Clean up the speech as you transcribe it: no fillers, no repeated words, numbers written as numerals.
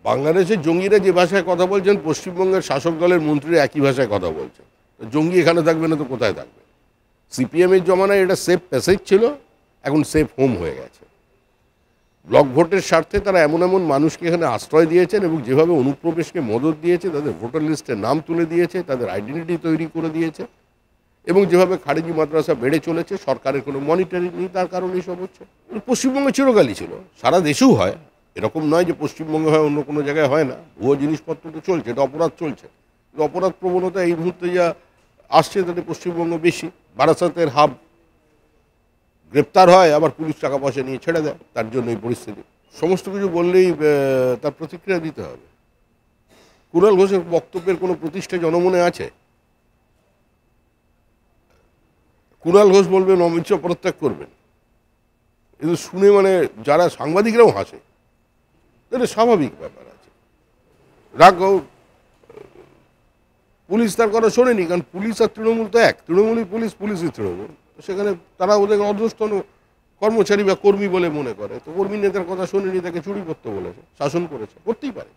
বাংলাদেশের জঙ্গিরা যে ভাষায় কথা বলছেন পশ্চিমবঙ্গের শাসক দলের মন্ত্রীরা একই ভাষায় কথা বলছেন। জঙ্গি এখানে থাকবে না তো কোথায় থাকবে? সিপিএমের জমানায় এটা সেফ প্যাসেজ ছিল, এখন সেফ হোম হয়ে গেছে। ব্লক ভোটের স্বার্থে তারা এমন এমন মানুষকে এখানে আশ্রয় দিয়েছেন এবং যেভাবে অনুপ্রবেশকে মদত দিয়েছে, তাদের ভোটার লিস্টে নাম তুলে দিয়েছে, তাদের আইডেন্টিটি তৈরি করে দিয়েছে এবং যেভাবে খারেজি মাদ্রাসা বেড়ে চলেছে, সরকারের কোনো মনিটরিং নেই, তার কারণে এইসব হচ্ছে। পশ্চিমবঙ্গে চিরকালই ছিল, সারা দেশেও হয়, এরকম নয় যে পশ্চিমবঙ্গে হয় অন্য কোনো জায়গায় হয় না। ভুয়ো জিনিসপত্র তো চলছে, এটা অপরাধ চলছে। কিন্তু অপরাধ প্রবণতা এই মুহূর্তে যা আসছে তাতে পশ্চিমবঙ্গ বেশি। বারাসাতের হাব গ্রেপ্তার হয়, আবার পুলিশ টাকা পয়সা নিয়ে ছেড়ে দেয়, তার জন্য এই পরিস্থিতি। সমস্ত কিছু বললেই তার প্রতিক্রিয়া দিতে হবে। কুণাল ঘোষের বক্তব্যের কোনো প্রতিষ্ঠা জনমনে আছে? কুণাল ঘোষ বলবেন অমিত শাহ পদত্যাগ করবেন, কিন্তু শুনে মানে যারা সাংবাদিকরাও হাসে, এটা স্বাভাবিক ব্যাপার আছে। রাগ পুলিশ তার কথা শোনেনি, কারণ পুলিশ আর তৃণমূল তো এক, তৃণমূলই পুলিশ, পুলিশই তৃণমূল। সেখানে তারা ওদের অধস্তন কর্মচারী বা কর্মী বলে মনে করে, তো কর্মী নেতার কথা শোনেনি, তাকে চুরি করতে বলেছে, শাসন করেছে, করতেই পারে।